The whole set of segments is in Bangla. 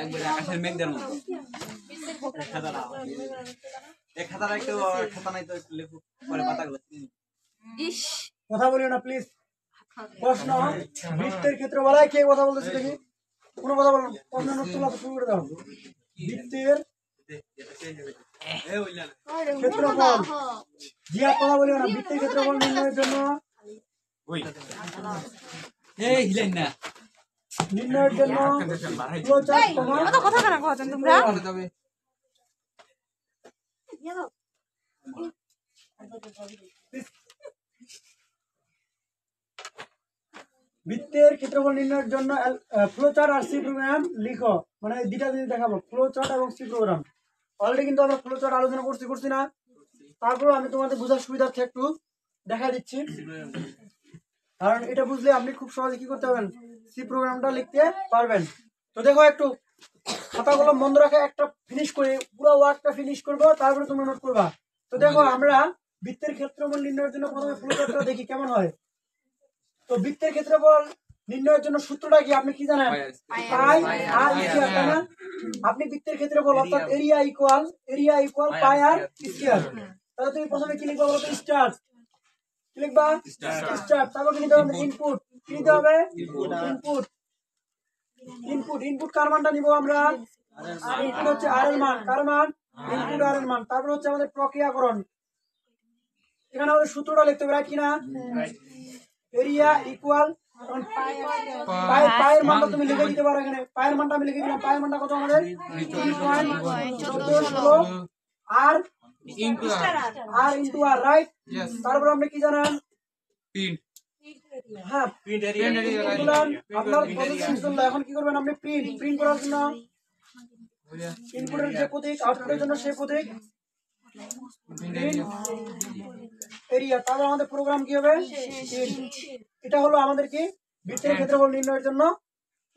একবার আকাশের মেঘদের মতো খাতাটা একটু খাতা নাই তো একটু লেখো পরে পাতাগুলো কথা বলিও না প্লিজ। প্রশ্ন বৃত্তের ক্ষেত্রফল কে কথা বলতেছে দেখি? কোনো কথা বলো না, প্রশ্ন নোট তোলা শুরু করে দাও। বৃত্তের ক্ষেত্রফল, জিয়া কথা বলিও না। বৃত্তের ক্ষেত্রফল নির্ণয়ের জন্য নির্ণয়ের জন্য ফ্লোচার্ট কথা কেন কছেন তোমরা? বৃত্তের ক্ষেত্রফল নির্ণয়ের জন্য ফ্লোচার্ট আর সি প্রোগ্রাম লিখো। মানে দুইটা জিনিস দেখাবো, ফ্লোচার্ট এবং সি প্রোগ্রাম। অলরেডি কিন্তু আমরা ফ্লোচার্ট আলোচনা করছি না? তারপর আমি তোমাদের বোঝার সুবিধার্থে একটু দেখা দিচ্ছি, কারণ এটা বুঝলে আপনি খুব সহজে কি করতে পারবেন, সি প্রোগ্রামটা লিখতে পারবেন। তো দেখো একটু খাতাগুলো বন্ধ রাখে, একটা ফিনিশ করে পুরো ওয়ার্কটা ফিনিশ করবো, তারপরে তোমরা নোট করবা। তো দেখো আমরা বৃত্তের ক্ষেত্রফল নির্ণয়ের জন্য প্রথমে ফ্লোচার্টটা দেখি কেমন হয়। তো বৃত্তের ক্ষেত্রফল নির্ণয়ের জন্য সূত্রটা কি আপনি কি জানেন? পাই আর স্কয়ার, তাই না? আপনি বৃত্তের ক্ষেত্রফল অর্থাৎ এরিয়া ইকুয়াল পাই আর স্কয়ার। তাহলে তুমি প্রথমে কি লিখবা বলতো? স্টার। কি লিখবা? স্টার। তারপর কি নিতে হবে? ইনপুট। কি নিতে হবে? ইনপুট কার মানটা নিব আমরা? ইনপুট হচ্ছে আর এর মান। কার মান? ইনপুট আর এর মান। তারপর হচ্ছে আমাদের প্রক্রিয়াকরণ। এখানে আমাদের সূত্রটা লিখতে হবে, রাইট কিনা? এরিয়া ইকুয়াল পায়ের মানটা তুমি লিখে দিতে পারো। এখানে পায়ের মানটা আমি লিখে দিলাম। পায়ের মানটা কত আমাদের? 3.14 আর ইনটু আর, রাইট? তারপর আপনি কি জানেন? হ্যাঁ, আপনার প্রসেসিং চললো। এখন কি করবেন আপনি? প্রিন্ট করার জন্য ইনপুটের যে প্রতীক, আউটপুটের জন্য সেই প্রতীক এরিয়া। তারপর আমাদের প্রোগ্রাম কি হবে? এটা হলো আমাদের কি বৃত্তের ক্ষেত্রফল নির্ণয়ের জন্য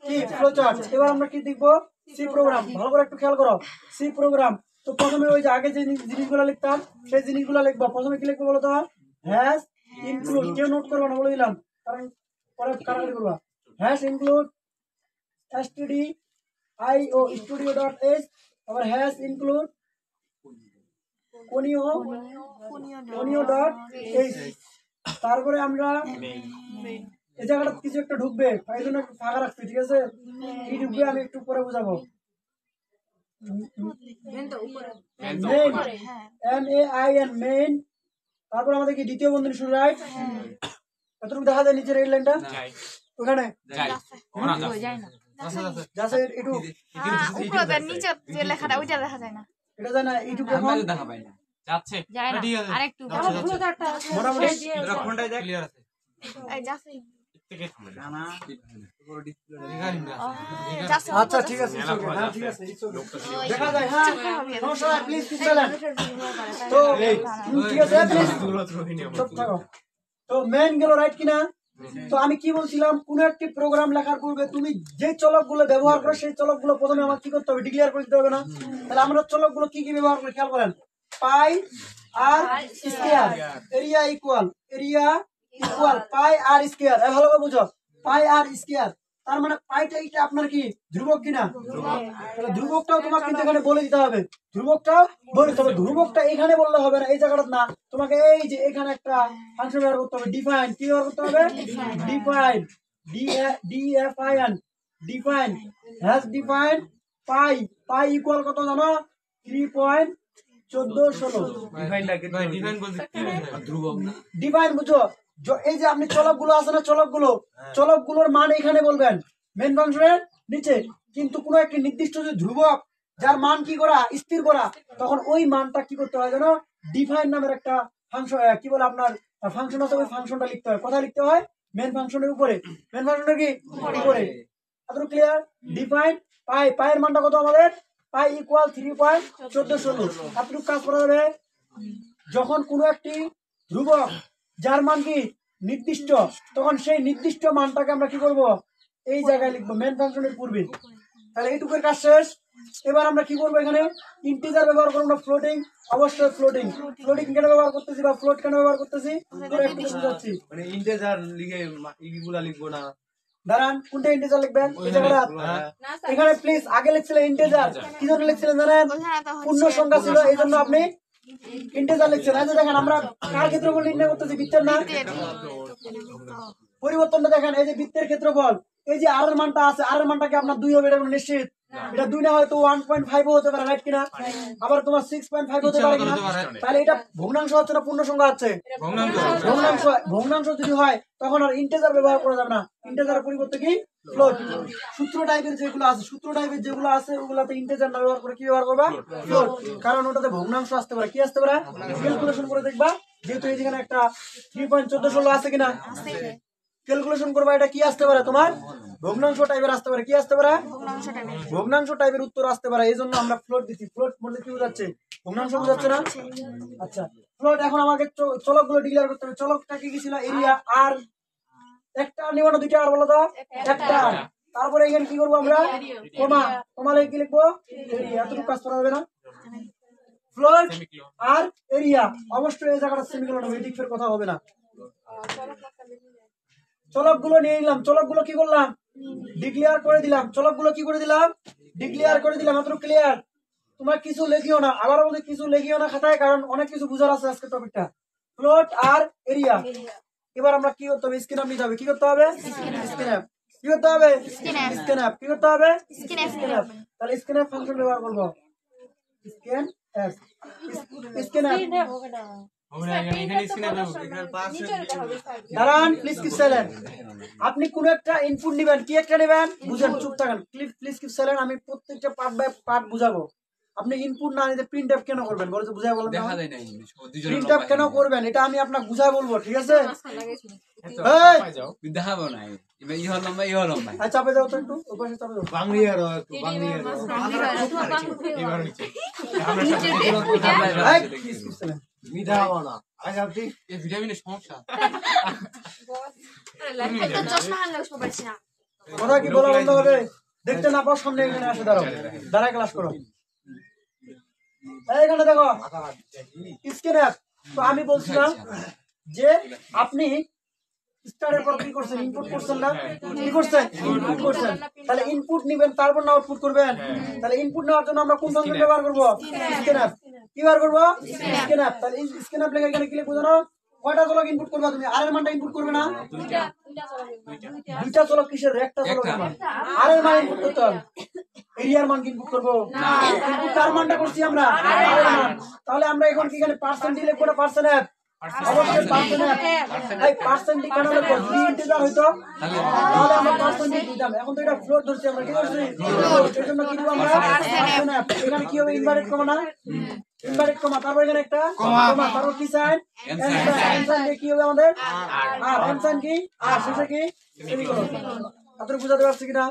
কি ফ্লোচার্ট। এবার আমরা কি দেখবো? C program. ভালো করে একটু খেয়াল করো, সি প্রোগ্রাম। তো প্রথমে ওই যে আগে যে জিনিসগুলো লিখতাম সেই জিনিসগুলো লিখবো। প্রথমে কি লিখবো বলো তো? Hash include. কেউ নোট করবো না বলে দিলাম, কারণ পরে কাটাকাটি করবা। হ্যাশ ইনক্লুড stdio studio.h, আবার হ্যাশ ইনক্লুড conio.h। তারপরে আমরা এই জায়গাটা কিছু একটা ঢুকবে, এই জন্য একটু ফাঁকা রাখছি, ঠিক আছে? কি ঢুকবে আমি একটু পরে বুঝাবো। MAIN main. তারপর আমাদের কি দ্বিতীয় বন্ধনী শুরু, রাইট? এতটুকু দেখা যায় নিচের এই লাইনটা? ওখানে লেখাটা ওইটা দেখা যায় না। এটা যায় না, এইটুকু দেখা পাই না। যাচ্ছে আরেকটু আচ্ছা ঠিক আছে, দেখা যায়। হ্যাঁ, সমস্যা নাই, প্লিজ চলেন। তো ঠিক আছে, তো মেইন গেল, রাইট কিনা? তো আমি কি বলছিলাম, কোন একটি প্রোগ্রাম লেখার পূর্বে তুমি যে চলকগুলো ব্যবহার করো সেই চলকগুলো প্রথমে আমার কি করতে হবে? ডিক্লেয়ার করে দিতে হবে না? তাহলে আমরা চলকগুলো কি কি ব্যবহার করি খেয়াল করেন। পাই আর স্কয়ার, এরিয়া ইকুয়াল পাই আর স্কয়ার। ভালো করে বুঝো, পাই আর স্কয়ার। তার মানে পাইটা এটা আপনার কি ধ্রুবক কিনা? তাহলে ধ্রুবকটাও তোমাকে কিন্তু এখানে বলে দিতে হবে। ধ্রুবকটা এখানে বললে হবে না, এই জায়গাটা না, তোমাকে এই যে এখানে একটা ফাংশন ব্যবহার করতে হবে, ডিফাইন। কি ব্যবহার করতে হবে? Define, define has define pi equal কত জানো? 3.1416। ডিফাইন বুঝো, এই যে আপনি চলকগুলো আছে না, চলকগুলোর মান এখানে বলবেন মেন ফাংশনের নিচে। কিন্তু কোনো একটি নির্দিষ্ট যে ধ্রুবক যার মান কি করা? স্থির করা, তখন ওই মানটা কি করতে হয় জানো? ডিফাইন নামের একটা ফাংশন, কি বলে আপনার ফাংশন আছে, ওই ফাংশনটা লিখতে হয়। কোথায় লিখতে হয়? মেন ফাংশনের উপরে। মেন ফাংশনের কি উপরে? এতটুকু ক্লিয়ার? ডিফাইন পায়ের মানটা কত আমাদের? পাই ইকুয়াল 3.1416। এতটুকু কাজ করা যাবে। যখন কোনো একটি ধ্রুবক যার মান কি নির্দিষ্ট, তখন সেই নির্দিষ্ট মানটাকে আমরা কি করব? এই জায়গায় লিখবো মেন ফাংশনের পূর্বে। তাহলে এইটুকুর কাজ শেষ। এবার আমরা কি করবো? এখানে ইন্টিজার ব্যবহার করবো না, ফ্লোটিং। অবশ্যই ফ্লোটিং কেন ব্যবহার করতেছি বা ফ্লোট কেন ব্যবহার করতেছি একটু বুঝাচ্ছি। মানে ইন্টিজার লিখে ইগুলা লিখবো না, দাঁড়ান, কোনটা ইন্টিজার লিখবেন? এই জায়গাটা এখানে প্লিজ আগে লিখছিলেন ইন্টিজার, কি জন্য লিখছিলেন জানেন? পূর্ণ সংখ্যা ছিল, এই জন্য আপনি ইন্টিজার লিখছেন। এই যে দেখেন আমরা কার ক্ষেত্রফল নির্ণয় করতেছি, বৃত্তের না। পরিবর্তনটা দেখেন, এই যে বৃত্তের ক্ষেত্রফল, এই যে আর এর মানটা আছে, আর এর মানটা কি আপনার 2 হবে? এটা কোনো নিশ্চিত? এটা 2 না হয়তো 1.5 হতে পারে, রাইট কিনা? আবার তোমার 6.5 হতে পারে কিনা? তাহলে এটা ভগ্নাংশ হচ্ছে না পূর্ণ সংখ্যা হচ্ছে? ভগ্নাংশ। ভগ্নাংশ যদি হয় তখন আর ইন্টিজার ব্যবহার করা যাবে না, ইন্টিজারের পরিবর্তে কি ফ্লোট। সূত্র টাইপের যেগুলো আছে, সূত্র টাইপের যেগুলো আছে ওগুলাতে ইন্টিজার না ব্যবহার করে কি ব্যবহার করবা? ফ্লোট। কারণ ওটাতে ভগ্নাংশ আসতে পারে, কি আসতে পারে? ক্যালকুলেশন করে দেখবা, যেহেতু এই যেখানে একটা 3.1416 আছে কিনা, ক্যালকুলেশন করবা, এটা কি আসতে পারে তোমার? ভগ্নাংশ টাইপের আসতে পারে, কি আসতে পারে? ভগ্নাংশ টাইপের উত্তর আসতে পারে। এই জন্য আমরা ফ্লোট দিচ্ছি। ফ্লোট বলতে কি বোঝাচ্ছে? ভগ্নাংশ বোঝাচ্ছে না? আচ্ছা, ফ্লোট। এখন আমাকে চলক গুলো ডিক্লেয়ার করতে হবে। চলকটা কি কি ছিল? এরিয়া আর, একটা নিব না দুইটা আর, বলো তো? একটা। তারপরে এখানে কি করবো আমরা? কমা। কমা লিখে কি লিখবো? এরিয়া। এতটুকু কাজ করা হবে না? ফ্লোট আর এরিয়া, অবশ্যই এই জায়গাটা সেমিকোলন হবে, এদিক ফের কথা হবে না। চলক গুলো নিয়ে নিলাম, চলক গুলো কি করলাম? ডিক্লেয়ার করে দিলাম। চলক গুলো কি করে দিলাম? ডিক্লেয়ার করে দিলাম। মাত্র ক্লিয়ার। তোমার কিছু লেখিও না, আবার বলতে কিছু লেখিও না খাতায়, কারণ অনেক কিছু বুঝার আছে আজকে টপিকটা। ফ্লোট আর এরিয়া। এবার আমরা কি করতে হবে? স্ক্যান আপ নিতে হবে। কি করতে হবে? Scan up. কি করতে হবে? Scan up. কি করতে হবে? Scan up. তাহলে স্ক্যান আপ ফাংশন ব্যবহার করব। Scan up. Scan up. দাঁড়ান, প্লিজ কিপ সাইলেন্ট। আপনি কোন একটা ইনপুট নেবেন, কি একটা নেবেন বুঝেন, চুপ থাকেন, প্লিজ কিপ সাইলেন্ট। আমি প্রত্যেকটা পার্ট বাই পার্ট বুঝাবো। আপনি ইনপুট না নিতে প্রিন্ট আপ কেন করবেন বলে তো বুঝাই বলুন। প্রিন্ট আপ কেন করবেন এটা আমি আপনাকে বুঝাই বলবো, ঠিক আছে? দেখাবো না, এবার ই হলাম ই হলাম না। আচ্ছা, চাপে যাও তো একটু, ওই পাশে চাপে যাও। বাংলিয়ারও একটু বাংলিয়ারও এবার নিচে এই, please keep silent। মিঠা হবো না আজ আপনি এই ভিটামিনের সমস্যা। কথা কি বলা বন্ধ হবে? দেখতে না পাও সামনে, এখানে আসে দাঁড়াও, দাঁড়ায় ক্লাস করো। এইখানে দেখো স্ক্যান আপ। তো আমি বলছিলাম যে আপনি স্টারের পর কি করছেন? ইনপুট করছেন না? কি করছেন? ইনপুট করছেন। তাহলে ইনপুট নেবেন, তারপর না আউটপুট করবেন। তাহলে ইনপুট নেওয়ার জন্য আমরা কোন ফাংশন ব্যবহার করব? Scan up. কি ব্যবহার করব? Scan up. তাহলে স্ক্যান আপ লেখা এখানে কি লিখবো জানো? কয়টা চলক ইনপুট করবা তুমি? আর এর মানটা ইনপুট করবে না? দুইটা চলক কিসের? একটা চলক মান। আর এর মান ইনপুট করতে হবে। এরিয়ার মান ইনপুট করব না, ইনপুট কার মানটা করছি আমরা? আর এর মান। তাহলে আমরা এখন কি এখানে পার্সেন্ট দিলে কোন পার্সেন্ট অ্যাপ? অবশ্যই পার্সেন্ট অ্যাপ। এই পার্সেন্ট কেন লিখবো? যদি ইন্টিজার হইতো তাহলে আমরা পার্সেন্ট দিতাম। এখন তো এটা ফ্লোট ধরছি আমরা, কি ধরছি? ফ্লোট। এর জন্য কি দিব আমরা? Percent app. এখানে কি হবে? ইনভার্টেড কমা না? ইনভার্টেড কমা, তারপর এখানে একটা কমা, তারপর কি সাইন? এন সাইন দিয়ে কি হবে আমাদের? আর এন সাইন কি? আর শেষে কি? সেমিকোলন। আপনারা বুঝাতে পারছি কিনা?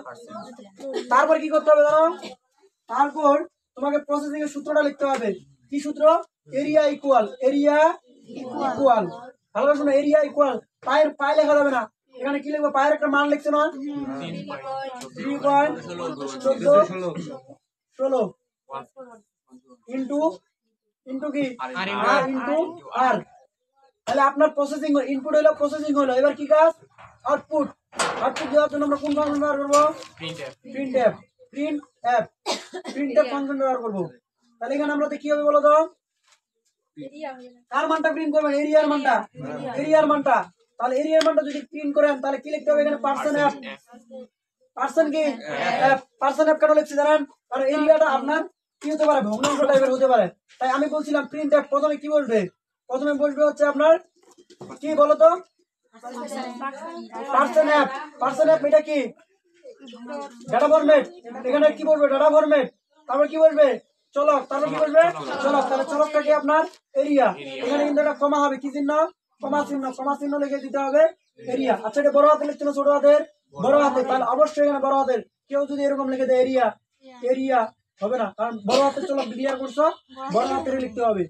তারপর কি করতে হবে জানো? তারপর তোমাকে প্রসেসিং এর সূত্রটা লিখতে হবে। কি সূত্র? Area equal, area equal. ভালো করে শোনো, এরিয়া ইকুয়াল। পায়ের পায়ে লেখা যাবে না, এখানে কি লিখবো? পায়ের একটা মান লিখছে না? 3.1416 ইন্টু ইন্টু কি? আর ইন্টু আর। তাহলে আপনার প্রসেসিং ইনপুট হলো, প্রসেসিং হলো। এবার কি কাজ? আউটপুট। আউটপুট দেওয়ার জন্য আমরা কোন ফাংশন ব্যবহার করবো? Print app. Print app. Print app function ব্যবহার করবো। তাহলে এখানে আমরা কি হবে বলো তো? কার মানটা প্রিন্ট করবেন? এরিয়ার মানটা। এরিয়ার মানটা। তাহলে এরিয়ার মানটা যদি প্রিন্ট করেন তাহলে কি লিখতে হবে? এখানে পার্সেন্ট অ্যাপ। পার্সেন্ট কি? অ্যাপ। পার্সেন্ট অ্যাপ কেন লিখছি জানেন? কারণ এরিয়াটা আপনার কি হতে পারে? ভগ্নাংশ টাইপের হতে পারে। তাই আমি বলছিলাম প্রিন্ট অ্যাপ প্রথমে কি বলবে? প্রথমে বলবে হচ্ছে আপনার কি বলতো? Percent app. পার্সেন্ট অ্যাপ এটা কি? Data format. এখানে কি বলবে? Data format. তারপর কি বলবে? চলক। তারপর কি বলবে? চলক। তাহলে চলকটা কি আপনার? এরিয়া। এখানে কিন্তু একটা কমা হবে, কি চিহ্ন? কমা চিহ্ন। কমা চিহ্ন লিখে দিতে হবে এরিয়া। আচ্ছা, এটা বড় হাতে লিখছিল ছোট হাতের? বড় হাতে। তাহলে অবশ্যই এখানে বড় হাতের। কেউ যদি এরকম লিখে দেয় এরিয়া, এরিয়া হবে না, কারণ বড় হাতের চলক ডিক্লেয়ার করছো, বড় হাতের লিখতে হবে।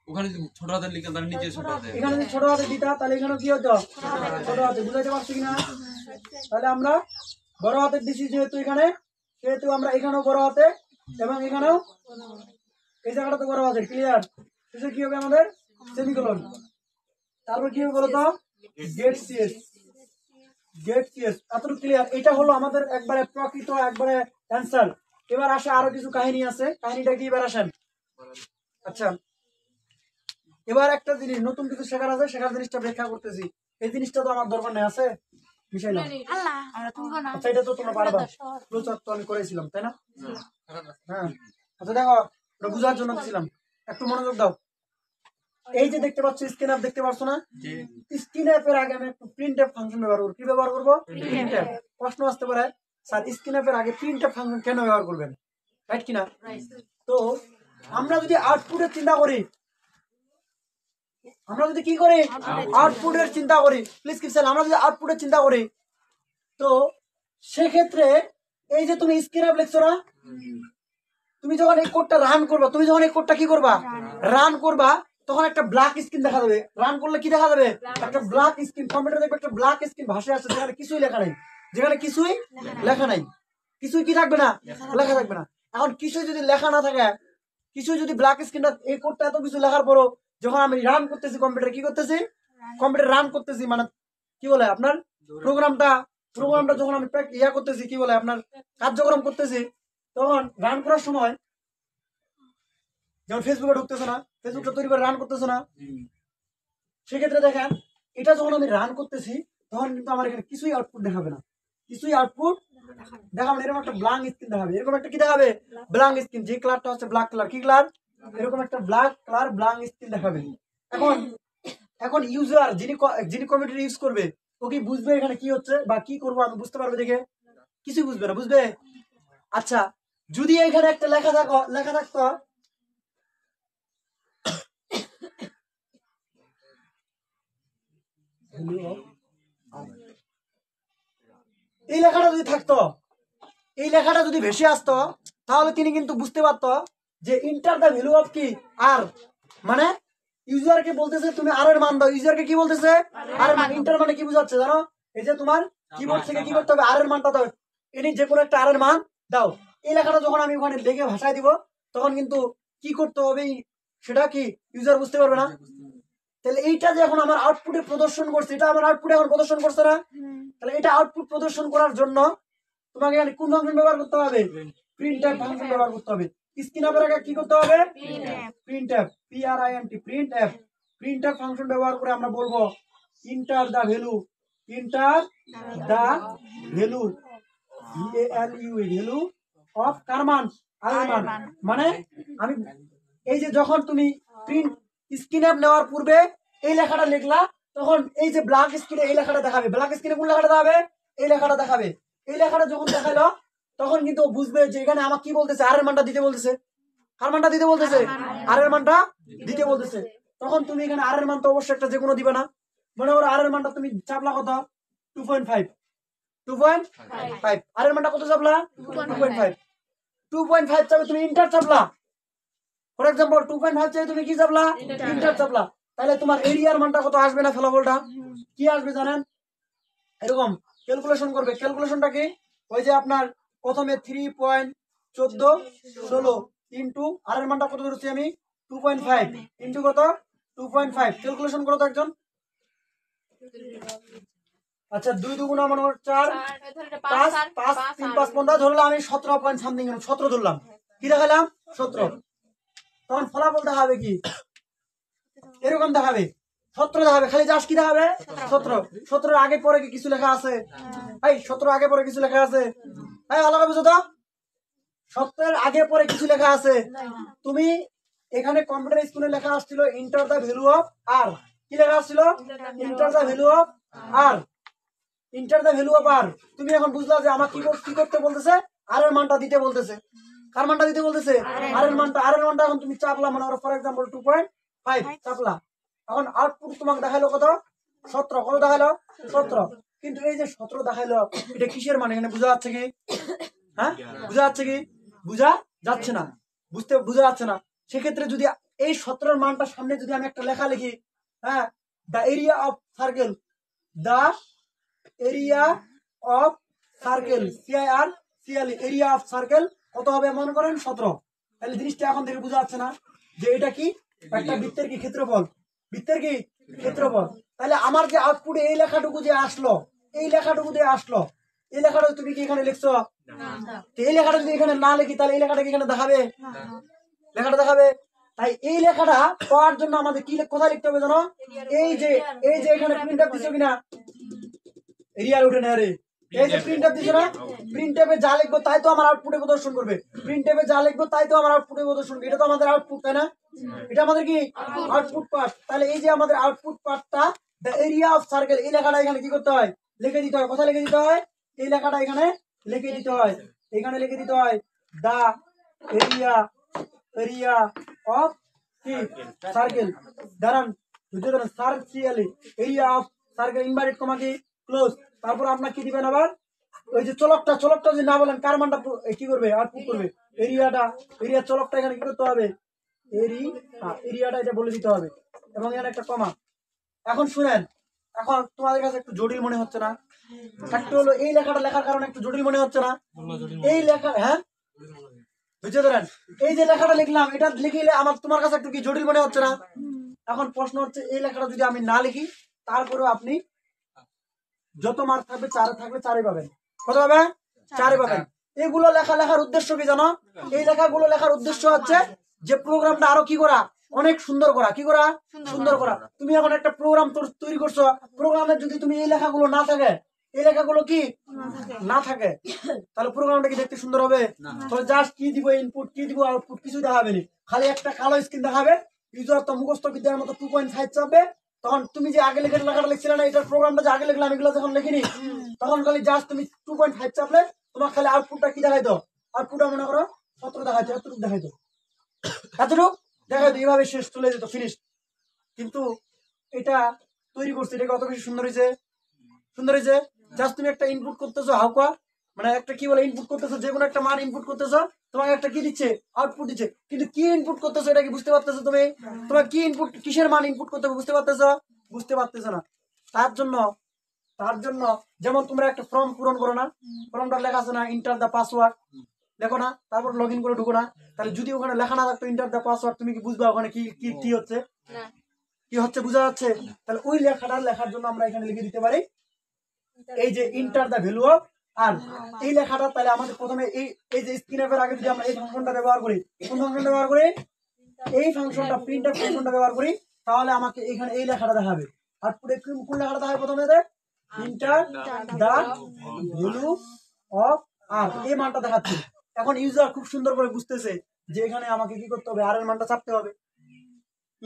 ওখানে যদি ছোট হাতের লিখে তাহলে নিচে ছোট হাতে, এখানে যদি ছোট হাতে দিতা তাহলে এখানে কি হতো? ছোট হাতে। বুঝাইতে পারছি কিনা? তাহলে আমরা বড় হাতের দিছি যেহেতু এখানে, সেহেতু আমরা এখানেও বড় হাতে এবং এখানেও এই জায়গাটা তো বড় হাতের। ক্লিয়ার? শেষে কি হবে আমাদের? সেমিকোলন। তারপর কি হবে বলতো? Gate CS. গেট সিএস এতটুকু ক্লিয়ার। এটা হলো আমাদের একবারে প্রকৃত একবারে অ্যান্সার। এবার আসে আরো কিছু কাহিনী আছে, কাহিনীটা কি এবার আসেন। আচ্ছা এবার একটা জিনিস নতুন কিছু শেখার আছে, শেখার জিনিসটা ব্যাখ্যা করতেছি। এই জিনিসটা তো আমার দরকার নেই, আছে মিশাইলাম। আল্লাহ আমরা তুলবো না। আচ্ছা এটা তো তোমরা পারবা, ফ্লোচার্ট তো আমি করেছিলাম তাই না? হ্যাঁ আচ্ছা দেখো এটা বুঝার জন্য দিছিলাম, একটু মনোযোগ দাও। এই যে দেখতে পাচ্ছ স্ক্রিন অ্যাপ দেখতে পাচ্ছ না, স্ক্রিন অ্যাপের আগে আমি একটু প্রিন্ট অ্যাপ ফাংশন ব্যবহার করব। কি ব্যবহার করব? Print app. প্রশ্ন আসতে পারে স্যার স্ক্রিন অ্যাপের আগে প্রিন্ট অ্যাপ ফাংশন কেন ব্যবহার করবেন, রাইট কিনা? তো আমরা যদি আউটপুটের চিন্তা করি, আমরা যদি কি করি আউটপুটের চিন্তা করি, প্লিজ কিপসেল, আমরা যদি আউটপুটের চিন্তা করি তো সেক্ষেত্রে এই যে তুমি স্ক্রিন অ্যাপ লিখছো না, তুমি যখন এই কোডটা রান করবা, তুমি যখন এই কোডটা কি করবা রান করবা, তখন একটা ব্ল্যাক স্ক্রিন দেখা যাবে। রান করলে কি দেখা যাবে? একটা ব্ল্যাক স্ক্রিন, কম্পিউটার দেখবে একটা ব্ল্যাক স্ক্রিন ভাসে আসছে, যেখানে কিছুই লেখা নাই, যেখানে কিছুই লেখা নাই, কিছুই কি থাকবে না, লেখা থাকবে না। এখন কিছুই যদি লেখা না থাকে, কিছুই যদি ব্ল্যাক স্ক্রিনটা, এই কোডটা এত কিছু লেখার পরও যখন আমি রান করতেছি কম্পিউটার, কি করতেছি কম্পিউটার রান করতেছি, মানে কি বলে আপনার প্রোগ্রামটা যখন আমি ইয়া করতেছি, কি বলে আপনার কার্যক্রম করতেছি, তখন রান করার সময় যেমন ফেসবুকে ঢুকতেছে না, ফেসবুকটা তৈরি করে রান করতেছে না, সেক্ষেত্রে দেখেন এটা যখন আমি রান করতেছি তখন কিন্তু আমার এখানে কিছুই আউটপুট দেখাবে না, কিছুই আউটপুট দেখাবে না। এরকম একটা ব্ল্যাঙ্ক স্ক্রিন দেখাবে, এরকম একটা কি দেখাবে ব্ল্যাঙ্ক স্ক্রিন, যে কালারটা হচ্ছে ব্ল্যাক কালার, কি কালার, এরকম একটা ব্ল্যাক কালার ব্ল্যাঙ্ক স্ক্রিন দেখাবে। এখন ইউজার যিনি কম্পিউটার ইউজ করবে ও কি বুঝবে এখানে কি হচ্ছে বা কি করবো আমি বুঝতে পারবে দেখে? কিছুই বুঝবে না, বুঝবে? আচ্ছা যদি এখানে একটা লেখা থাকতো এই লেখাটা যদি থাকতো, এই লেখাটা যদি ভেসে আসতো, তাহলে তিনি কিন্তু বুঝতে পারতো যে ইন্টার দ্য ভ্যালু অফ কি আর, মানে ইউজারকে বলতেছে তুমি আর এর মান দাও, ইউজারকে কি বলতেছে আর এর মান। ইন্টার মানে কি বুঝাচ্ছে জানো? এই যে তোমার কিবোর্ড থেকে কি করতে হবে, আর এর মানটা দাও, এনি যে কোনো একটা আর এর মান দাও। এই লেখাটা যখন আমি ওখানে লিখে ভাষায় দিব, তখন কিন্তু কি করতে হবে সেটা কি ইউজার বুঝতে পারবে না। তাহলে এইটা যে এখন আমার আউটপুটে প্রদর্শন করছে, এটা আমার আউটপুটে এখন প্রদর্শন করছে না, তাহলে এটা আউটপুট প্রদর্শন করার জন্য তোমাকে এখানে কোন ফাংশন ব্যবহার করতে হবে? প্রিন্টএফ ফাংশন ব্যবহার করতে হবে। স্ক্রিন অ্যাপের আগে কি করতে হবে? Printf, PRINT, printf. Printf function ব্যবহার করে আমরা বলবো enter the value, enter the value, value of কার মান, আর এর মান। মানে আমি এই যে যখন তুমি প্রিন্ট স্ক্রিন অ্যাপ নেওয়ার পূর্বে এই লেখাটা লিখলা, তখন এই যে ব্ল্যাক স্ক্রিনে এই লেখাটা দেখাবে, ব্ল্যাক স্ক্রিনে কোন লেখাটা দেখাবে? এই লেখাটা দেখাবে। এই লেখাটা যখন দেখালো তখন কিন্তু বুঝবে যে এখানে আমার কি বলতেছে, আর এর মানটা দিতে বলতেছে। কার মানটা দিতে বলতেছে? আর এর মানটা দিতে বলতেছে। তখন তুমি এখানে আর এর মান তো অবশ্যই একটা যে কোনো দিবে না। মনে করো আর এর মানটা তুমি চাপলা কত? 2.5, 2.5। আর এর মানটা কত চাপলা? 2.5। 2.5 চাপে তুমি ইন্টার চাপলা, ফর এক্সাম্পল 2.5 চাই তুমি কি চাপলা? ইন্টার চাপলা। তাহলে তোমার এরিয়ার মানটা কত আসবে না ফলাফলটা? কি আসবে জানেন? এরকম ক্যালকুলেশন করবে। ক্যালকুলেশনটা কি? ওই যে আপনার প্রথমে 3.1416 ইন্টু আর এর মানটা কত ধরছি আমি? 2.5 ইন্টু কত? 2.5। ক্যালকুলেশন করো তো একজন। আচ্ছা 2 2 গুণা 4, 5 5 3 5 15 ধরলাম আমি 17 পয়েন্ট সামথিং, 17 ধরলাম। কি দেখালাম? 17। তখন ফলাফল দেখাবে কি? এরকম দেখাবে, 17 দেখাবে, খালি জাস্ট কি দেখাবে? 17। 17 আগে পরে কি কিছু লেখা আছে? এই 17 আগে পরে কিছু লেখা আছে? এই আলাদা বুঝো তো, 17 আগে পরে কিছু লেখা আছে? তুমি এখানে কম্পিউটার স্কুলে লেখা আসছিল enter the value of R, কি লেখা আসছিল? Enter the value of R, enter the value of R. তুমি এখন বুঝলা যে আমার কি করতে বলতেছে? আর এর মানটা দিতে বলতেছে। কার মানটা দিতে বলতেছে? আর এর মানটা। আর এর মানটা এখন তুমি চাপলা, মানে ফর এক্সাম্পল 2.5 চাপলা। এখন আউটপুট তোমাকে দেখাইলো কত? 17। কত দেখাইলো? 17। কিন্তু এই যে 17 দেখাইলো, এটা কিসের মান এখানে বোঝা যাচ্ছে কি? হ্যাঁ বোঝা যাচ্ছে কি? বোঝা যাচ্ছে না, বোঝা যাচ্ছে না। সেক্ষেত্রে যদি এই 17 মানটার সামনে যদি আমি একটা লেখা লিখি, হ্যাঁ, the area of circle, the area of circle, CIRCL, area of circle কত হবে মনে করেন? 17। তাহলে জিনিসটা এখন থেকে বোঝা যাচ্ছে না যে এটা কি? একটা বৃত্তের কি ক্ষেত্রফল, বৃত্তের কি ক্ষেত্রফল। তাহলে আমার যে আউটপুটে এই লেখাটুকু যে আসলো, এই লেখাটুকু দিয়ে আসলো, এই লেখাটা তুমি কি এখানে লিখছো? তো এই লেখাটা যদি এখানে না লিখি তাহলে এই লেখাটা কি এখানে দেখাবে? লেখাটা দেখাবে। তাই এই লেখাটা পাওয়ার জন্য আমাদের কি কোথায় লিখতে হবে জানো? এই যে এখানে প্রিন্ট আপ দিছো কিনা, এরিয়াল উঠে না রে, এই যে প্রিন্ট আপ দিছো না, প্রিন্ট আপে যা লিখবো তাই তো আমার আউটপুটে প্রদর্শন করবে, প্রিন্ট আপে যা লিখবো তাই তো আমার আউটপুটে প্রদর্শন করবে। এটা তো আমাদের আউটপুট, তাই না? এটা আমাদের কি আউটপুট পার্ট। তাহলে এই যে আমাদের আউটপুট পার্টটা দ্য এরিয়া অফ সার্কেল, এই লেখাটা এখানে কি করতে হয়? লিখে দিতে হয়। কোথায় লিখে দিতে হয়? এই লেখাটা এখানে লিখে দিতে হয়, এখানে লিখে দিতে হয় দা এরিয়া অফ কি সার্কেল। দাঁড়ান বুঝতে পারেন, circle area of circle inverted comma কি ক্লোজ। তারপর আপনার কি দিবেন আবার? ওই যে চলকটা যদি না বলেন কার মানটা কি করবে? আউটপুট করবে। এরিয়া চলকটা এখানে কি করতে হবে? এরিয়াটা এটা বলে দিতে হবে এবং এখানে একটা কমা। এখন শুনেন, এখন তোমাদের কাছে একটু জটিল মনে হচ্ছে না? একটু হলো এই লেখাটা লেখার কারণে একটু জটিল মনে হচ্ছে না? এই লেখা, হ্যাঁ বুঝতে পারেন, এই যে লেখাটা লিখলাম এটা লিখলে আমার তোমার কাছে একটু কি জটিল মনে হচ্ছে না? এখন প্রশ্ন হচ্ছে এই লেখাটা যদি আমি না লিখি তারপরেও আপনি যত মার্ক থাকবে 4 পাবেন। কত পাবে? 4 পাবেন। এগুলো লেখার উদ্দেশ্য কি জানো? এই লেখাগুলো লেখার উদ্দেশ্য হচ্ছে যে প্রোগ্রামটা আরো কি করা, অনেক সুন্দর করা। কি করা? সুন্দর করা। তুমি এখন একটা প্রোগ্রাম তৈরি করছো, প্রোগ্রামে যদি তুমি এই লেখাগুলো না থাকে, এই লেখাগুলো কি না থাকে, তাহলে প্রোগ্রামটা কি দেখতে সুন্দর হবে? তাহলে জাস্ট কি দিব ইনপুট, কি দিব আউটপুট, কিছু দেখাবে না, খালি একটা কালো স্ক্রিন দেখাবে। ইউজার তো মুখস্থ বিদ্যার মতো 2.5 চাপবে। তখন তুমি যে আগে লেখাটা লিখছিলে না, এটার প্রোগ্রামটা যে আগে লিখলাম এগুলো যখন লিখিনি, তখন খালি জাস্ট তুমি 2.5 চাপলে তোমার খালি আউটপুটটা কি দেখাইতো? আউটপুটটা মনে করো 17 দেখাইতো, এতটুকু দেখাইতো, এইভাবে শেষ, চলে যেত, ফিনিশ। কিন্তু এটা তৈরি করছে, এটা কত বেশি সুন্দর হয়েছে, সুন্দর হয়েছে। জাস্ট তুমি একটা ইনপুট করতেছো, হাউকা মানে একটা কি বলে ইনপুট করতেছো, যে কোনো একটা মান ইনপুট করতেছো, তোমাকে একটা কি দিচ্ছে? আউটপুট দিচ্ছে। কিন্তু কি ইনপুট করতেছো এটা কি বুঝতে পারতেছো তুমি? তোমার কি ইনপুট, কিসের মান ইনপুট করতে হবে বুঝতে পারতেছো? বুঝতে পারতেছো না। তার জন্য যেমন তোমরা একটা ফর্ম পূরণ করো না, ফর্মটা লেখা আছে না ইন্টার দ্য পাসওয়ার্ড, লেখো না, তারপর লগ ইন করে ঢুকো না। তাহলে যদি ওখানে লেখা না থাকতো ইন্টার দ্য পাসওয়ার্ড, তুমি কি বুঝবা ওখানে কি কি কি হচ্ছে? কি হচ্ছে বোঝা যাচ্ছে? তাহলে ওই লেখাটা লেখার জন্য আমরা এখানে লিখে দিতে পারি এই যে ইন্টার দ্য ভ্যালু অফ আর। এই লেখাটা তাহলে আমাদের প্রথমে এই যে স্ক্রিনের আগে যদি আমরা এই ফাংশনটা ব্যবহার করি, কোন ফাংশনটা ব্যবহার করি? এই ফাংশনটা, প্রিন্টএফ ফাংশনটা ব্যবহার করি, তাহলে আমাকে এখানে এই লেখাটা দেখাবে। আউটপুটে কোন লেখাটা দেখাবে? প্রথমে ইন্টার দ্য ভ্যালু অফ আর, এই মানটা দেখাচ্ছে। এখন ইউজার খুব সুন্দর করে বুঝতেছে যে এখানে আমাকে কি করতে হবে? আর এর মানটা চাপতে হবে।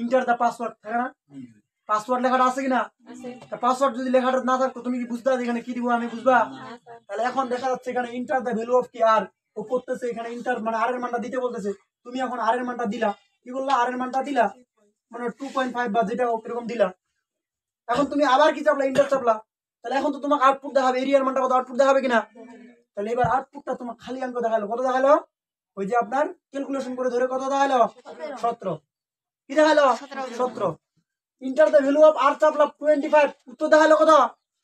ইন্টার দ্য পাসওয়ার্ড থাকে না, পাসওয়ার্ড লেখাটা আছে কিনা? পাসওয়ার্ড যদি লেখাটা না থাকতো তুমি কি বুঝতে এখানে কি দিব আমি বুঝবা? তাহলে এখন দেখা যাচ্ছে এখানে ইন্টার দ্য ভ্যালু অফ কি আর, ও করতেছে এখানে ইন্টার মানে আর এর মানটা দিতে বলতেছে। তুমি এখন আর এর মানটা দিলা, কি বললা? আর এর মানটা দিলা মানে 2.5 বা যেটা এরকম দিলা। এখন তুমি আবার কি চাপলা? ইন্টার চাপলা। তাহলে এখন তো তোমাকে আউটপুট দেখাবে, এরিয়ার মানটা কত আউটপুট দেখাবে কিনা? তাহলে এবার আউটপুটটা তোমার খালি অঙ্ক দেখালো, কত দেখালো? ওই যে আপনার ক্যালকুলেশন করে ধরে কত দেখালো? 17। কি দেখালো? 17। ইন্টার দ্য ভ্যালু অফ আর চাপলা 25, উত্তর দেখালো কত?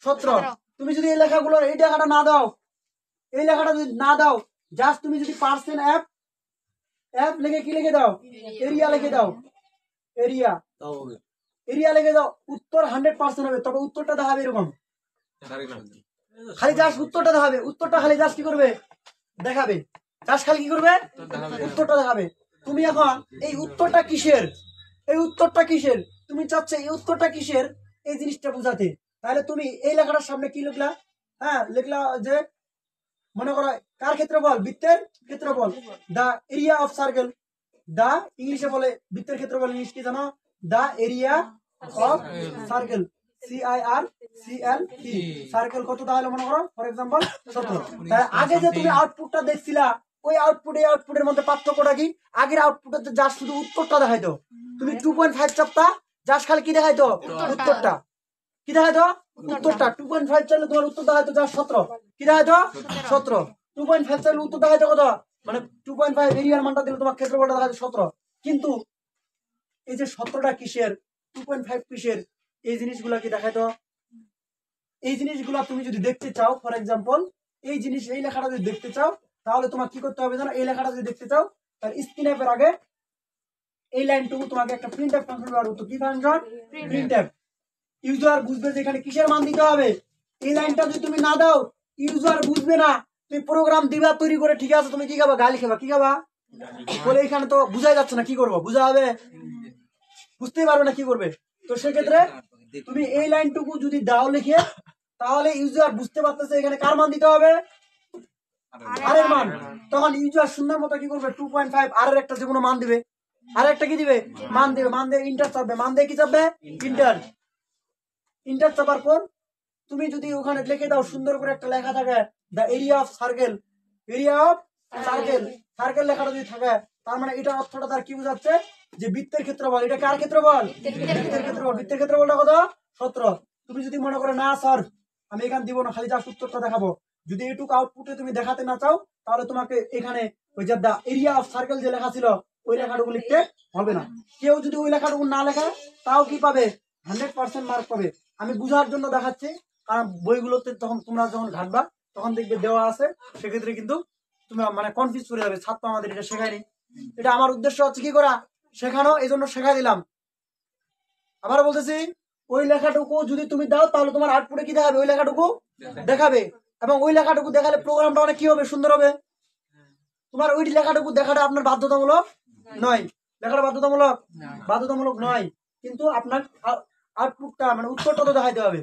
17। তুমি যদি এই লেখাগুলো এই লেখাটা না দাও, এই লেখাটা যদি না দাও, জাস্ট তুমি যদি পার্সেন্ট এফ লিখে কি লিখে দাও? এরিয়া লিখে দাও, এরিয়া লিখে দাও, উত্তর 100% হবে। তবে উত্তরটা দেখাবে এরকম, খালি জাস্ট উত্তরটা দেখাবে। উত্তরটা খালি জাস্ট কি করবে? দেখাবে। জাস্ট খালি কি করবে? উত্তরটা দেখাবে। তুমি এখন এই উত্তরটা কিসের, এই উত্তরটা কিসের তুমি চাচ্ছে, এই উত্তরটা কিসের এই জিনিসটা বুঝাতে। তাহলে তুমি এই লেখাটার সামনে কি লিখলা? হ্যাঁ লিখলা যে মনে করো কার ক্ষেত্রফল? বৃত্তের ক্ষেত্রফল। The area of circle, the ইংলিশে বলে বৃত্তের ক্ষেত্রফল, ইংলিশ কি জানো? The area of circle, CIRCLE, circle কত তাহলে মনে করো ফর এক্সাম্পল 17। তাহলে আগে যে তুমি আউটপুটটা দেখছিলা, ওই আউটপুটের মধ্যে পার্থক্যটা কি? আগের আউটপুটে জাস্ট শুধু উত্তরটা দেখাইতো, তুমি 2.5 চাপতা, জাস্ট খালি কি দেখাইতো? উত্তরটা। কি দেখাইতো? উত্তরটা। 2.5 চাইলে তোমার উত্তর দেখাইতো জাস্ট 17। কি দেখাইতো? 17। 2.5 চাইলে উত্তর দেখাইতো কত? মানে 2.5 এরিয়ার মানটা দিলে তোমার ক্ষেত্রফলটা দেখাইতো 17। কিন্তু এই যে 17টা কিসের, 2.5 কিসের, এই জিনিসগুলা কি দেখাইতো? এই জিনিসগুলা তুমি যদি দেখতে চাও, ফর এক্সাম্পল এই জিনিস, এই লেখাটা যদি দেখতে চাও, তাহলে তোমার কি করতে হবে জানো? এই লেখাটা যদি দেখতে চাও তাহলে স্ক্রিনএফের আগে এই লাইনটুকু তোমাকে একটা প্রিন্টএফ ফাংশন ব্যবহার করতে। কি ফাংশন? প্রিন্টএফ। ইউজার বুঝবে যে এখানে কিসের মান দিতে হবে? এই লাইনটা যদি তুমি না দাও ইউজার বুঝবে না। তুমি প্রোগ্রাম দিবা তৈরি করে, ঠিক আছে, তুমি কি খাবা? গালি খাবা। কি খাবা? বলে এখানে তো বুঝাই যাচ্ছে না, কি করবো? বুঝা হবে? বুঝতেই পারবে না কি করবে। তো সেক্ষেত্রে তুমি এই লাইনটুকু যদি দাও লিখে, তাহলে ইউজার বুঝতে পারতেছে এখানে কার মান দিতে হবে, আর এর মান। তখন ইউজার সুন্দর মতো কি করবে, 2.5 আর এর একটা যে কোনো মান দিবে, আর একটা কি দিবে, মান দিবে। মান দিয়ে ইন্টার চাপবে, মান দিয়ে কি চাপবে, ইন্টার। ইন্টার চাপার পর তুমি যদি ওখানে লিখে দাও সুন্দর করে একটা লেখা থাকে, the area of circle, area of circle, circle লেখাটা যদি থাকে, তার মানে এটা অর্থটা তার কি বোঝাচ্ছে, যে বৃত্তের ক্ষেত্রফল। এটা কার ক্ষেত্রফল? বৃত্তের ক্ষেত্রফল। বৃত্তের ক্ষেত্রফলটা কত? 17। তুমি যদি মনে করো না স্যার আমি এখানে দিব না, খালি জাস্ট উত্তরটা দেখাবো, যদি এইটুকু আউটপুটে তুমি দেখাতে না চাও, তাহলে তোমাকে এখানে ওই যে দ্য এরিয়া অফ সার্কেল যে লেখা ছিল ওই লেখাটুকু লিখতে হবে না। কেউ যদি ওই লেখাটুকু না লেখা, তাও কি পাবে, 100% মার্ক পাবে। আমি বুঝার জন্য দেখাচ্ছি, কারণ বইগুলোতে তখন তোমরা যখন ঘাটবা তখন দেখবে দেওয়া আছে, সেক্ষেত্রে কিন্তু তুমি মানে কনফিউজ করে যাবে, ছাত্র আমাদের এটা শেখায়নি। এটা আমার উদ্দেশ্য হচ্ছে কি করা, শেখানো, এই জন্য শেখাই দিলাম। আবার বলতেছি, ওই লেখাটুকু যদি তুমি দাও, তাহলে তোমার আউটপুটে কি দেখাবে, ওই লেখাটুকু দেখাবে। এবং ওই লেখাটুকু দেখালে প্রোগ্রামটা অনেক কি হবে, সুন্দর হবে। তোমার ওই লেখাটুকু দেখাটা আপনার বাধ্যতামূলক নয়, লেখাটা বাধ্যতামূলক বাধ্যতামূলক নয়, কিন্তু আপনার আউটপুটটা মানে উত্তরটা তো দেখাইতে হবে।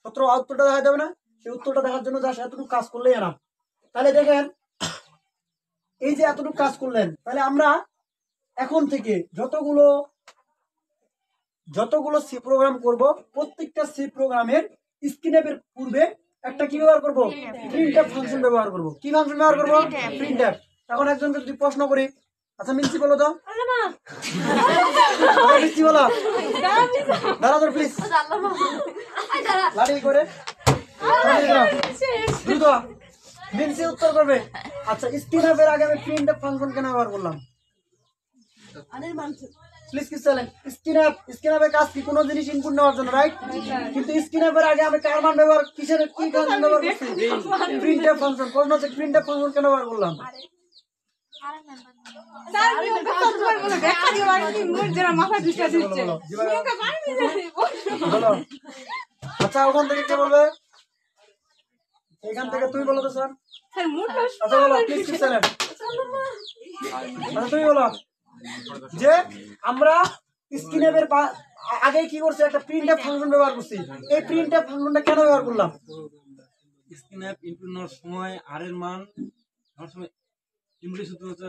সত্র উত্তরটা দেখাইতে হবে না, সেই উত্তরটা দেখার জন্য যা এতটুকু কাজ করলেই না। তাহলে দেখেন, এই যে এতটুকু কাজ করলেন, তাহলে আমরা এখন থেকে যতগুলো সি প্রোগ্রাম করব, প্রত্যেকটা সি প্রোগ্রামের স্ক্রিনের পূর্বে একটা কি ব্যবহার করব, প্রিন্টএফ ফাংশন ব্যবহার করব। কি ফাংশন ব্যবহার করব, প্রিন্টএফ। এখন একজনকে যদি প্রশ্ন করি, আচ্ছা মিষ্টি বলো তো, মিষ্টি বলো, দাঁড়া তোর প্লিজ, লাড়ি করে দ্রুত মিনসি উত্তর করবে। আচ্ছা স্ক্রিনের আগে আমি প্রিন্টএফ ফাংশন কেন ব্যবহার করলাম, প্লিজ কি চলেন। স্ক্রিনের কাজ কি, কোনো জিনিস ইনপুট নেওয়ার জন্য, রাইট? কিন্তু স্ক্রিনের আগে আমি কার মান ব্যবহার, কিসের কি ফাংশন ব্যবহার করছি, প্রিন্টএফ ফাংশন। প্রশ্ন হচ্ছে প্রিন্টএফ ফাংশন কেন ব্যবহার করলাম? বলো। আচ্ছা ওখান থেকে কে বলবে, এখান থেকে তুমি বলো তো স্যার। আচ্ছা বলো প্লিজ কি চলেন। আচ্ছা তুমি বলো যে আমরা স্ক্রিনের আগে কি করছি, একটা প্রিন্টএফ ফাংশন ব্যবহার করছি। এই প্রিন্টএফ ফাংশনটা কেন ব্যবহার করলাম? স্ক্রিনএফ ইনপুট নেওয়ার সময় আর এর মান নেওয়ার সময় ইংলিশ সূত্র হচ্ছে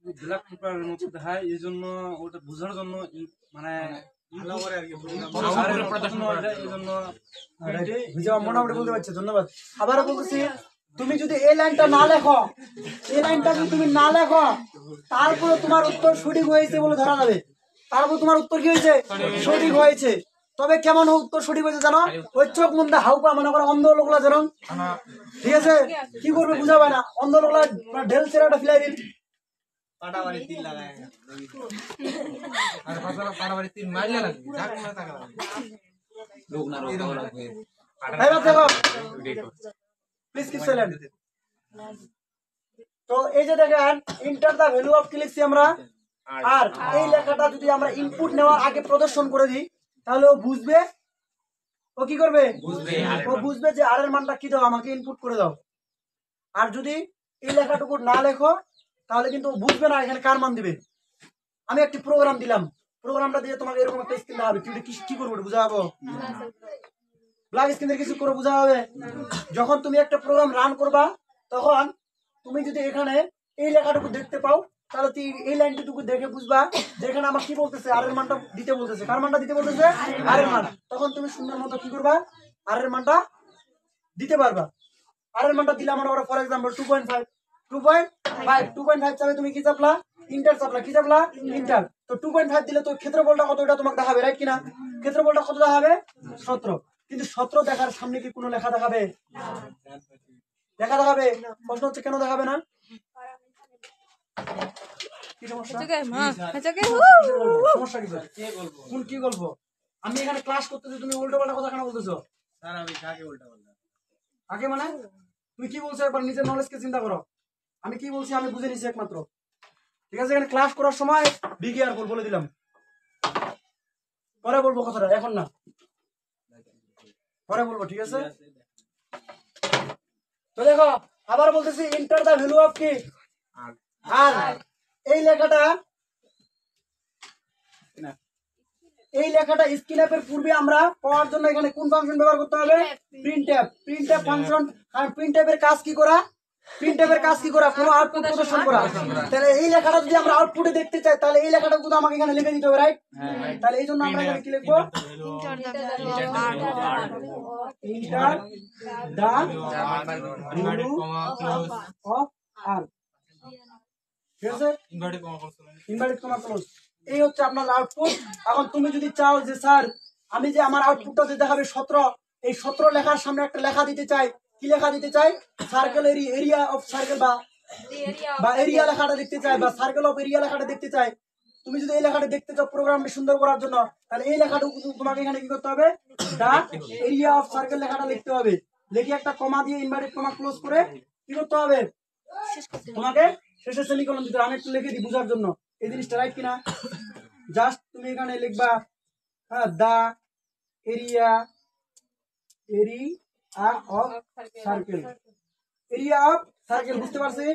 ব্ল্যাক পেপারের মতো দেখায়, এই জন্য ওটা বোঝার জন্য মানে মোটামুটি বলতে পারছি, ধন্যবাদ। আবারও বলতেছি, তুমি যদি এই লাইনটা না লেখো, এই লাইনটা যদি তুমি না লেখো, তারপরে তোমার উত্তর সঠিক হয়েছে বলে ধরা যাবে। তারপর তোমার উত্তর কি হয়েছে, সঠিক হয়েছে। তবে কেমন উত্তর সঠিক হয়েছে জানো, ওই চোখ মন্দা হাউপা মনে করে অন্ধ লোকলা যেন, ঠিক আছে, কি করবে বুঝাবে না, অন্ধ লোকলা ঢেল ছেড়াটা ফিলাই দিন, পাটাবাড়ি 3 লাগায় আর পাটাবাড়ি 3 মাইল লাগবে, যাক না টাকা লাগবে লোক না রোগ লাগবে। এই বাদ দেখো প্লিজ কি সাইলেন্ট। তো এই যে দেখেন, এন্টার দা ভ্যালু অফ কি লিখছি আমরা, আর এই লেখাটা যদি আমরা ইনপুট নেওয়ার আগে প্রদর্শন করে দিই, তাহলে ও বুঝবে, ও কি করবে, ও বুঝবে যে আর এর মানটা কি দাও, আমাকে ইনপুট করে দাও। আর যদি এই লেখাটুকু না লেখো, তাহলে কিন্তু বুঝবে না এখানে কার মান দিবে। আমি একটি প্রোগ্রাম দিলাম, প্রোগ্রামটা দিয়ে তোমাকে এরকম একটা স্ক্রিন দেখাবে, তুই কি করবো বুঝা যাবো, ব্ল্যাক স্ক্রিনের কিছু করে বোঝা হবে। যখন তুমি একটা প্রোগ্রাম রান করবা, তখন তুমি যদি এখানে এই লেখাটুকু দেখতে পাও, তাহলে তুই এই লাইনটুকু দেখে বুঝবা যে এখানে আমার কি বলতেছে, আর এর মানটা দিতে বলতেছে, কার মানটা দিতে বলতেছে, আর এর মান। তখন তুমি সুন্দর মতো কি করবা, আর এর মানটা দিতে পারবা। আর এর মানটা দিলে আমরা ফর এক্সাম্পল 2.5 চাপে তুমি কি চাপলা, ইন্টার চাপলা, কি চাপলা, ইন্টার। তো 2.5 দিলে তো ক্ষেত্রফলটা কত এটা তোমাকে দেখাবে, রাইট কিনা? ক্ষেত্রফলটা কত দেখাবে, 17। কিন্তু 17 দেখার সামনে কি কোনো লেখা দেখাবে, লেখা দেখাবে? প্রশ্ন হচ্ছে কেন দেখাবে না, কি সমস্যা, সমস্যা কোন কি গল্প? আমি এখানে ক্লাস করতেছি, তুমি উল্টো পাল্টা কথা কেন বলতেছো? স্যার আমি কাকে উল্টা বললাম? আগে মানে তুমি কি বলছো, একবার নিজের নলেজকে চিন্তা করো। আমি কি বলছি আমি বুঝে নিছি একমাত্র, ঠিক আছে? এখানে ক্লাস করার সময় বি কেয়ারফুল বলে দিলাম, পরে বলবো কথাটা, এখন না। পরে বলবো, ঠিক আছে? তো দেখো আবার বলতেছি, এন্টার দা ভ্যালু অফ কি আর এই লেখাটা স্ক্যানএর পূর্বে আমরা পাওয়ার জন্য এখানে কোন ফাংশন ব্যবহার করতে হবে? Printf function. আর প্রিন্টএফের কাজ কি করা? কোনো আউটপুট প্রদর্শন করা। তাহলে এই লেখাটা যদি আমরা আউটপুটে দেখতে চাই, তাহলে এই লেখাটা কিন্তু আমাকে এখানে লিখে দিতে হবে, রাইট? তাহলে এই জন্য আমরা এখানে কি লিখবো? ইন্টার দা ভ্যালু অফ আর, ঠিক আছে? Inverted comma close. এই হচ্ছে আপনার আউটপুট। এখন তুমি যদি চাও যে স্যার আমি যে আমার আউটপুটটা যে দেখাবে 17, এই 17 লেখার সামনে একটা লেখা দিতে চাই, কি লেখা দিতে চাই? সার্কেল এরিয়া অফ সার্কেল বা এরিয়া লেখাটা দেখতে চাই, বা সার্কেল অফ এরিয়া লেখাটা দেখতে চাই। তুমি যদি এই লেখাটা দেখতে চাও প্রোগ্রামটি সুন্দর করার জন্য, তাহলে এই লেখাটা তোমাকে এখানে কি করতে হবে? দা এরিয়া অফ সার্কেল লেখাটা লিখতে হবে। লিখে একটা কমা দিয়ে ইনভার্টেড কমা ক্লোজ করে কি করতে হবে? তোমাকে শেষে সেমিকোলন দিতে হবে। আমি একটু লিখে দিই বুঝার জন্য, এই জিনিসটা রাইট কিনা। জাস্ট তুমি এখানে লিখবা দা এরিয়া অফ সার্কেল, বুঝতে পারছি?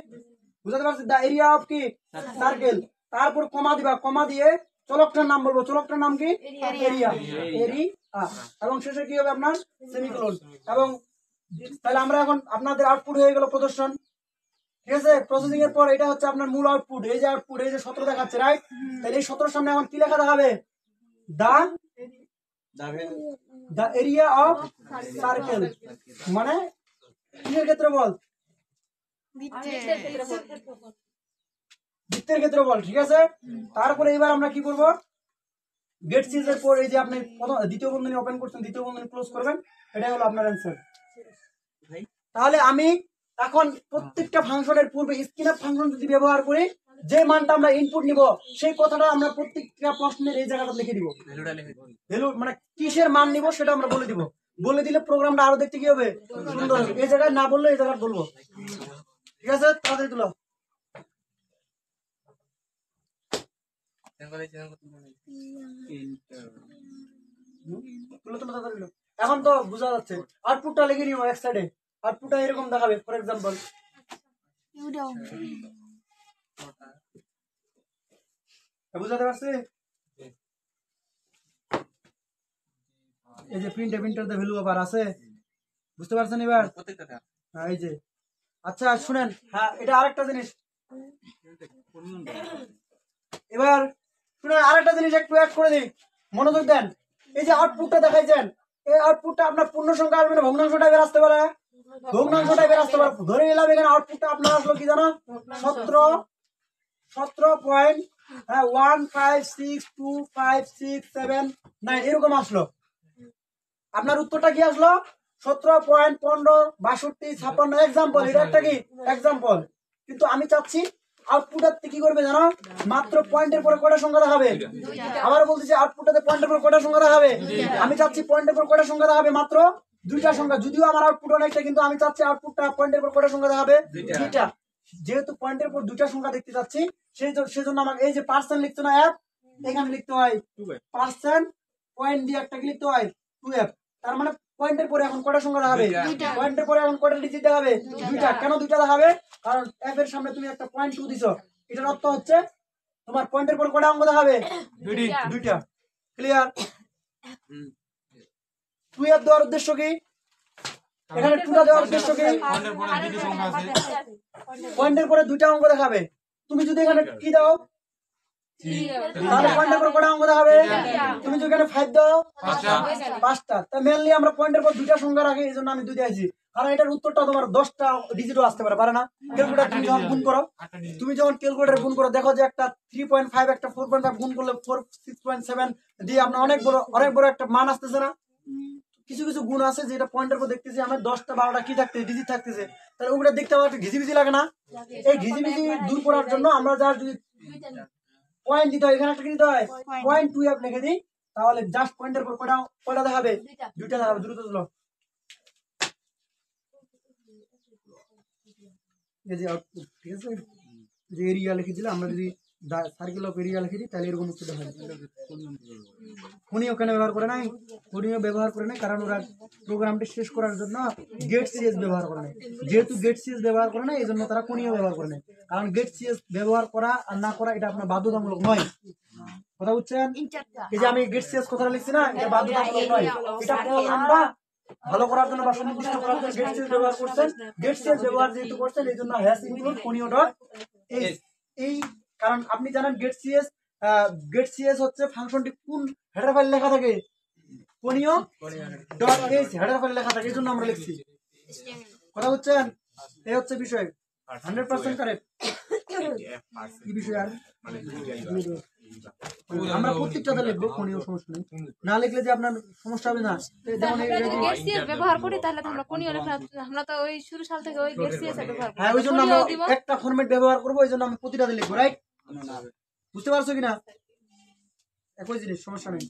বুঝাতে পারছি? দা এরিয়া অফ কি সার্কেল, তারপর কমা দিবা, কমা দিয়ে চলকটার নাম বলবো। চলকটার নাম কি? এরিয়া। এবং শেষে কি হবে আপনার? সেমিকোলন। এবং তাহলে আমরা এখন আপনাদের আউটপুট হয়ে গেল প্রদর্শন, ঠিক আছে? প্রসেসিং এর পর এটা হচ্ছে আপনার মূল আউটপুট। এই যে আউটপুট, এই যে 17 দেখাচ্ছে, রাইট? তাহলে এই 17 সামনে এখন কি লেখা দেখাবে? দা এরিয়া অফ সার্কেল, মানে কিসের ক্ষেত্রে বল? বৃত্তের ক্ষেত্রে বল, ঠিক আছে? তারপরে এবার আমরা কি করব? গেট সিজ এর পর এই যে আপনি দ্বিতীয় বন্ধনী ওপেন করছেন, দ্বিতীয় বন্ধনী ক্লোজ করবেন, এটাই হলো আপনার অ্যান্সার। তাহলে আমি এখন প্রত্যেকটা ফাংশনের পূর্বে স্ক্যানএফ ফাংশন যদি ব্যবহার করি, যে মানটা আমরা ইনপুট নিব সেই কথাটা আমরা প্রত্যেকটা প্রশ্নের এই জায়গাটা লিখে দিব। ভ্যালু মানে কিসের মান নিব সেটা আমরা বলে দিব। বলে দিলে প্রোগ্রামটা আরো দেখতে কি হবে? সুন্দর হবে। এই জায়গায় না বললে এই জায়গায় বলবো, ঠিক আছে? তাড়াতাড়ি তুলো। এখন তো বোঝা যাচ্ছে। আউটপুটটা লিখে নিও এক সাইডে। আউটপুটটা এরকম দেখাবে, ফর এক্সাম্পল বুঝাতে পারছি? এই যে প্রিন্টার দ্য ভ্যালু অফ আর আছে, বুঝতে পারছেন এবার? হ্যাঁ এই যে। আচ্ছা শুনেন, হ্যাঁ এটা আরেকটা জিনিস। এবার শুনেন আরেকটা জিনিস একটু অ্যাড করে দিই, মনোযোগ দেন। এই যে আউটপুটটা দেখাইছেন, এই আউটপুটটা আপনার পূর্ণ সংখ্যা আসবে না ভগ্নাংশ টাইপের আসতে পারে? ভগ্নাংশ টাইপের আসতে পারে। ধরে নিলাম এখানে আউটপুটটা আপনার আসলো কি জানো? 17.1562567 এরকম আসলো। আপনার উত্তরটা কি আসলো? 17.156256 এক্সাম্পল। এটা একটা কি এক্সাম্পল। কিন্তু আমি চাচ্ছি আউটপুটটাতে কি করবে জানো? মাত্র পয়েন্টের পরে কয়টা সংখ্যা দেখাবে? আবার বলতেছি আউটপুটটাতে পয়েন্টের পর কয়টা সংখ্যা দেখাবে? আমি চাচ্ছি পয়েন্টের পর কয়টা সংখ্যা দেখাবে? মাত্র 2টা সংখ্যা। যদিও আমার আউটপুট অনেকটা, কিন্তু আমি চাচ্ছি আউটপুটটা পয়েন্টের পর কয়টা সংখ্যা দেখাবে? 2টা। যেহেতু পয়েন্টের পর 2টা সংখ্যা দেখতে চাচ্ছি, সেজন্য আমাকে এই যে পার্সেন্ট লিখতে না অ্যাপ, এখানে লিখতে হয় পার্সেন্ট, পয়েন্ট দিয়ে একটা কি লিখতে হয় 2f। তার মানে পয়েন্টের পরে এখন কয়টা সংখ্যা দেখাবে? পয়েন্টের পরে এখন কয়টা ডিজিট দেখাবে? 2টা। কেন 2টা দেখাবে? কারণ f এর সামনে তুমি একটা পয়েন্ট 2 দিছো। এটার অর্থ হচ্ছে তোমার পয়েন্টের পর কয়টা অঙ্ক দেখাবে? 2টা। ক্লিয়ার? 2f দেওয়ার উদ্দেশ্য কি? এখানে 2টা দেওয়ার উদ্দেশ্য কি? পয়েন্টের পরে 2টা অঙ্ক দেখাবে। তুমি যদি এখানে কি দাও তাহলে পয়েন্টের পর কয়টা অঙ্ক দেখাবে? তুমি যদি এখানে 5 দাও 5টা। তা মেইনলি আমরা পয়েন্টের পর 2টা সংখ্যা রাখি, এইজন্য আমি 2 দিয়েছি। কারণ এটার উত্তরটা তোমার 10টা ডিজিটও আসতে পারে না? ক্যালকুলেটর তুমি যখন গুণ করো, গুণ করো দেখো যে একটা 3.5 একটা 4.5 গুণ করলে 6.7 দিয়ে আপনার অনেক বড় একটা মান আসতেছে না? কিছু কিছু গুণ আছে যেটা পয়েন্টের পর দেখতেছি আমরা 10টা 12টা কি থাকতেছে, ডিজিট থাকতেছে। তাহলে ওগুলো দেখতে আমার একটা ঘিজিবিজি লাগে না? এই ঘিজিবিজি দূর করার জন্য আমরা যার যদি পয়েন্ট দিতে হয়, এখানে একটা কি দিতে হয়? পয়েন্ট 2f লিখে দিই, তাহলে জাস্ট পয়েন্টের পর কয়টা দেখাবে? 2টা দেখাবে। দ্রুত তুলো। এই যে আউটপুট, ঠিক আছে? যে এরিয়া লিখে দিলে আমরা যদি সার্কেল অফ এরিয়া লিখে দিই, তাহলে এরকম উত্তর হয়। ফোনিও কেন ব্যবহার করে নাই? ফোনিও ব্যবহার করে নাই কারণ ওরা প্রোগ্রামটি শেষ করার জন্য গেট সিএস ব্যবহার করে নাই। যেহেতু গেট সিএস ব্যবহার করে নাই, এই জন্য তারা ফোনিও ব্যবহার করে নাই। কারণ গেট সিএস ব্যবহার করা আর না করা এটা আপনার বাধ্যতামূলক নয়। কথা বুঝছেন? এই যে আমি গেট সিএস কথাটা লিখছি না, এটা বাধ্যতামূলক নয়। এটা প্রোগ্রামটা ভালো করার জন্য বা সুনির্দিষ্ট করার জন্য গেট সিএস ব্যবহার করছেন। গেট সিএস ব্যবহার যেহেতু করছেন, এই জন্য হ্যাশ ইনক্লুড ফোনিও ডট এস। এই কারণ আপনি জানেন গেট সিএস হচ্ছে ফাংশনটি কোন হেডার ফাইল লেখা থাকে? ফোনিও ডট এস হেডার ফাইল লেখা থাকে, এই জন্য আমরা লিখছি। কথা বুঝছেন? এই হচ্ছে বিষয়। 100% কারেক্ট। কি বিষয় আর আমরা প্রত্যেকটাতে লিখবো, ফোনিও সমস্যা নেই। না লিখলে যে আপনার সমস্যা হবে না। যেমন গেট সিএস ব্যবহার করি তাহলে তো আমরা কোনিও লেখা, আমরা তো ওই শুরু সাল থেকে ওই গেট সিএস ব্যবহার করি। হ্যাঁ, ওই জন্য আমরা একটা ফরম্যাট ব্যবহার করবো, ওই জন্য আমি প্রতিটাতে লিখবো, রাইট? বুঝতে পারছো কিনা? একই জিনিস, সমস্যা নেই।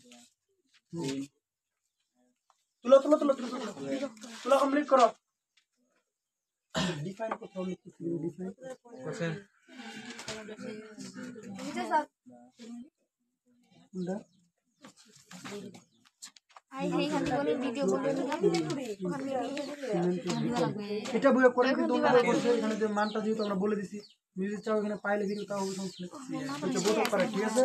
তুলো তুলো তুলো তুলো তুলো তুলো কমপ্লিট করো। ডিফাইন করতে হবে, ডিফাইন কোশ্চেন কোনটা? এটা বই করে কিন্তু অন্য করছে, এখানে যে মানটা যেহেতু আমরা বলে দিছি, মিউজিক চাও এখানে পাইলে ভিডিও তাও সমস্যা নেই। এটা বোধ করে, ঠিক আছে?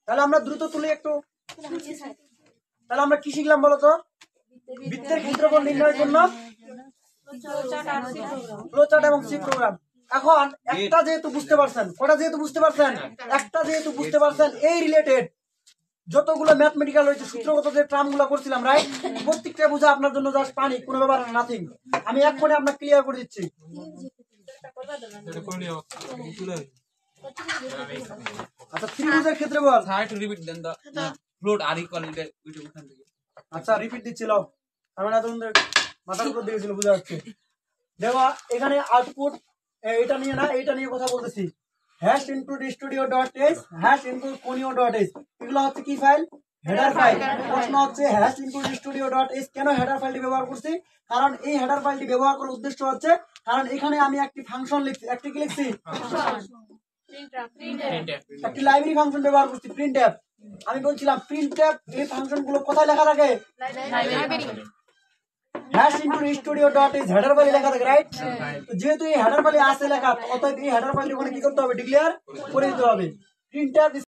তাহলে আমরা দ্রুত তুলি একটু। তাহলে আমরা কি শিখলাম বলো তো? বৃত্তের ক্ষেত্রফল নির্ণয়ের জন্য ফ্লোচার্ট এবং সি প্রোগ্রাম। এখন একটা যেহেতু বুঝতে পারছেন, কটা যেহেতু বুঝতে পারছেন, একটা যেহেতু বুঝতে পারছেন, এই রিলেটেড যতগুলো ম্যাথমেটিক্যাল রয়েছে, সূত্রগত যে টার্ম গুলো করছিলাম, রাইট? প্রত্যেকটা বোঝা আপনার জন্য জাস্ট পানি, কোনো ব্যাপার না, নাথিং। আমি এক ফোনে আপনাকে ক্লিয়ার করে দিচ্ছি। আচ্ছা, ত্রিভুজের ক্ষেত্রে বল। রিপিট দেন দা ফ্লোট আর ইকুয়াল এটা ওইটা ওখান থেকে। আচ্ছা, রিপিট দিচ্ছিল, কারণ এতক্ষণ মাথার উপর দিয়েছিল, বোঝা যাচ্ছে। দেখো এখানে আউটপুট এটা নিয়ে না, এটা নিয়ে কথা বলতেছি। Hash include studio dot S, hash include ফোনিও ডট এস, এগুলো হচ্ছে কি ফাইল? Header file. প্রশ্ন হচ্ছে hash include studio dot S কেন হেডার ফাইলটি ব্যবহার করছি? কারণ এই হেডার ফাইলটি ব্যবহার করার উদ্দেশ্য হচ্ছে, কারণ এখানে আমি একটি ফাংশন লিখছি, একটি কি লিখছি? একটি লাইব্রেরি ফাংশন ব্যবহার করছি, প্রিন্টএফ। আমি বলছিলাম প্রিন্টএফ এই ফাংশন গুলো কোথায় লেখা থাকে? Hash include studio dot S header ফাইলে লেখা থাকে, রাইট? যেহেতু এই হেডার ফাইলে আছে লেখা, অতএব এই হেডার ফাইলটি ওখানে কি করতে হবে? ডিক্লেয়ার করে দিতে হবে। প্রিন্টএফ